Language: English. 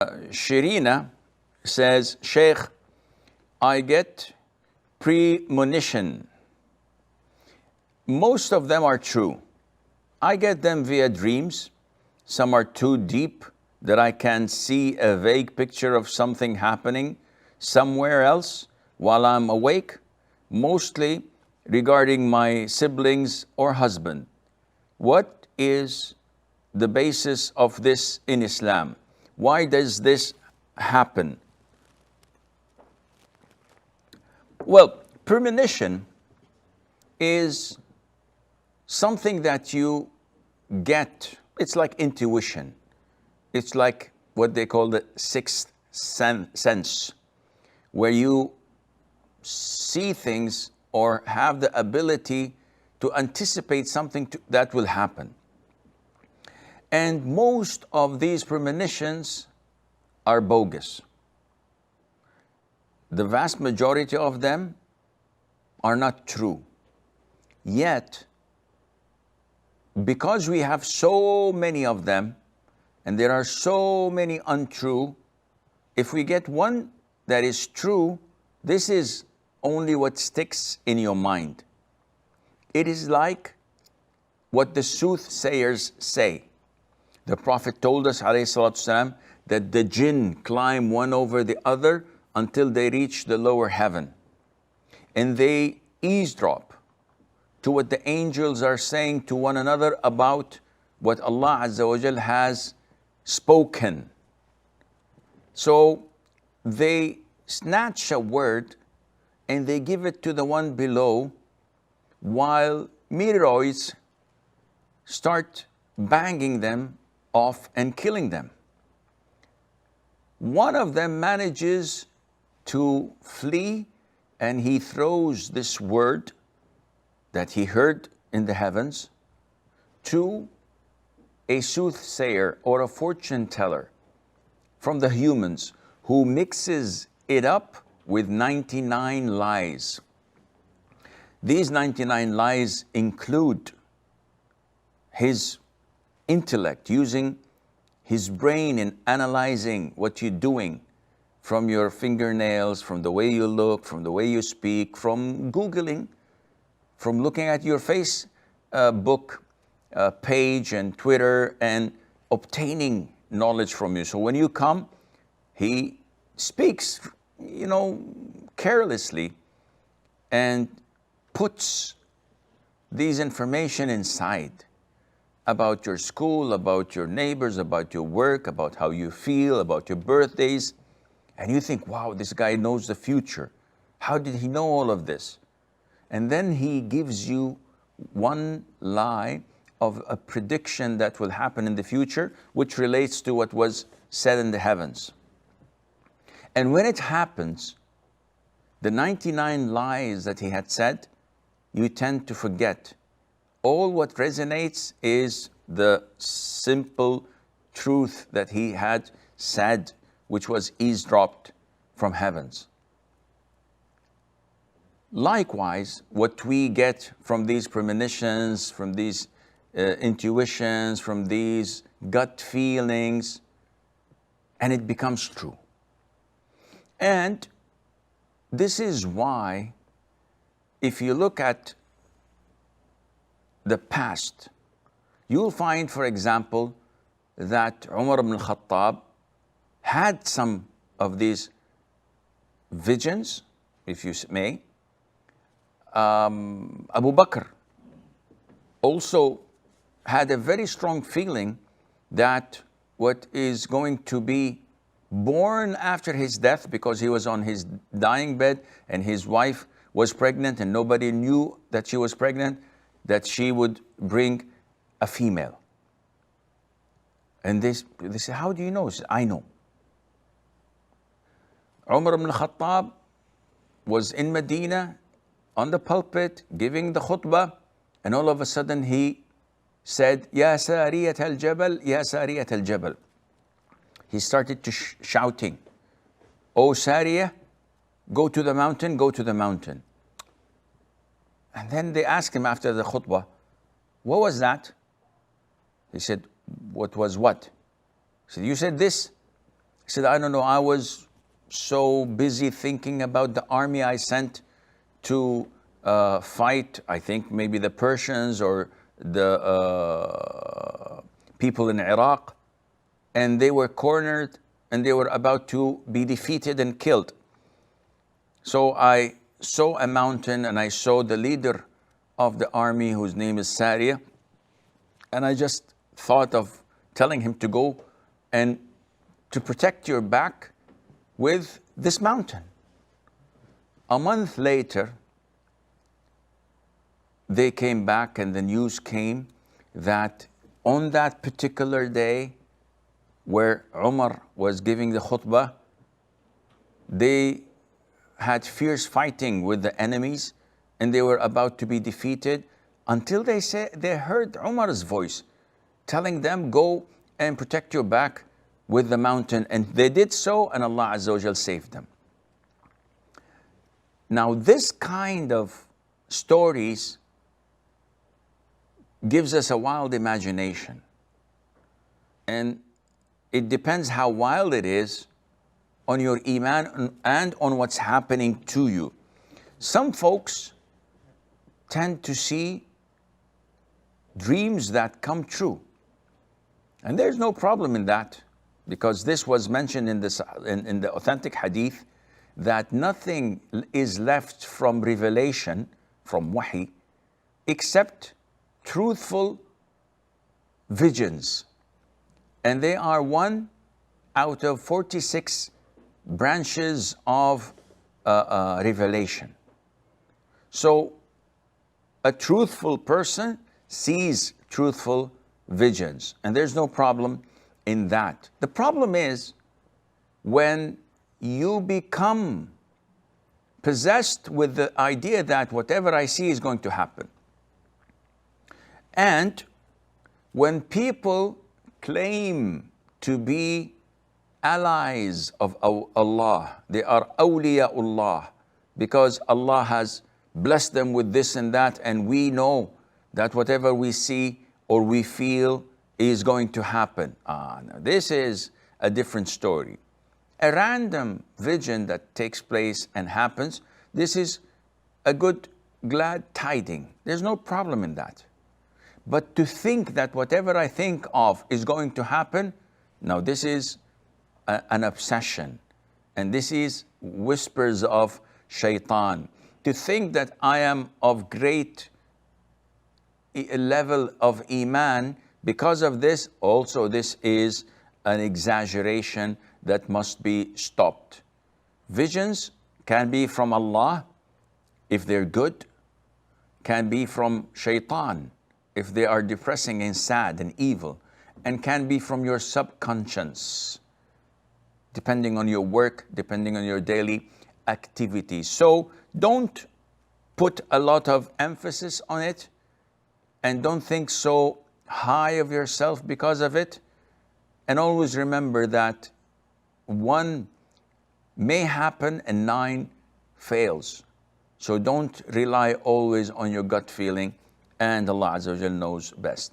Shirina says, Sheikh, I get premonition. Most of them are true. I get them via dreams. Some are too deep that I can see a vague picture of something happening somewhere else while I'm awake, mostly regarding my siblings or husband. What is the basis of this in Islam? Why does this happen? Well, premonition is something that you get. It's like intuition. It's like what they call the sixth sense, where you see things or have the ability to anticipate something that will happen. And most of these premonitions are bogus. The vast majority of them are not true. Yet, because we have so many of them, and there are so many untrue, if we get one that is true, this is only what sticks in your mind. It is like what the soothsayers say. The Prophet told us, ﷺ, that the jinn climb one over the other until they reach the lower heaven. And they eavesdrop to what the angels are saying to one another about what Allah Azza wa Jal has spoken. So they snatch a word and they give it to the one below, while meteoroids start banging them off and killing them. One of them manages to flee, and he throws this word that he heard in the heavens to a soothsayer or a fortune teller from the humans, who mixes it up with 99 lies. These 99 lies include his intellect, using his brain in analyzing what you're doing, from your fingernails, from the way you look, from the way you speak, from Googling, from looking at your Facebook page and Twitter, and obtaining knowledge from you. So when you come, he speaks, carelessly, and puts these information inside about your school, about your neighbors, about your work, about how you feel, about your birthdays. And you think, wow, this guy knows the future. How did he know all of this? And then he gives you one lie of a prediction that will happen in the future, which relates to what was said in the heavens. And when it happens, the 99 lies that he had said, you tend to forget. All what resonates is the simple truth that he had said, which was eavesdropped from heavens. Likewise, what we get from these premonitions, from these intuitions, from these gut feelings, and it becomes true. And this is why, if you look at the past, you'll find, for example, that Umar ibn al-Khattab had some of these visions, if you may. Abu Bakr also had a very strong feeling that what is going to be born after his death, because he was on his dying bed and his wife was pregnant and nobody knew that she was pregnant, that she would bring a female. And they said, how do you know? He said, I know. Umar ibn al-Khattab was in Medina on the pulpit giving the khutbah, and all of a sudden he said, Ya Sariyat al-Jabal, Ya Sariyat al-Jabal. He started to shouting, O Sariyah, go to the mountain, go to the mountain. And then they asked him after the khutbah, what was that? He said, what was what? He said, you said this. He said, I don't know, I was so busy thinking about the army I sent to fight, I think maybe the Persians or the people in Iraq, and they were cornered and they were about to be defeated and killed. So I saw a mountain and I saw the leader of the army whose name is Sariya, and I just thought of telling him to go and to protect your back with this mountain. A month later, they came back and the news came that on that particular day where Umar was giving the khutbah, they had fierce fighting with the enemies and they were about to be defeated until they heard Umar's voice telling them, go and protect your back with the mountain. And they did so, and Allah Azza wa Jal saved them. Now this kind of stories gives us a wild imagination. And it depends how wild it is on your iman and on what's happening to you. Some folks tend to see dreams that come true. And there's no problem in that, because this was mentioned in the authentic hadith that nothing is left from revelation, from wahi, except truthful visions. And they are one out of 46 branches of revelation. So a truthful person sees truthful visions, and there's no problem in that. The problem is when you become possessed with the idea that whatever I see is going to happen. And when people claim to be allies of Allah, they are awliyaullah, because Allah has blessed them with this and that, and we know that whatever we see or we feel is going to happen. Now this is a different story. A random vision that takes place and happens, this is a good, glad tiding. There's no problem in that. But to think that whatever I think of is going to happen, now this is an obsession. And this is whispers of shaitan. To think that I am of great level of iman because of this, also this is an exaggeration that must be stopped. Visions can be from Allah if they're good, can be from shaitan if they are depressing and sad and evil, and can be from your subconscious, depending on your work, depending on your daily activities. So don't put a lot of emphasis on it, and don't think so high of yourself because of it. And always remember that 1 may happen and 9 fails. So don't rely always on your gut feeling, and Allah Azza wa Jal knows best.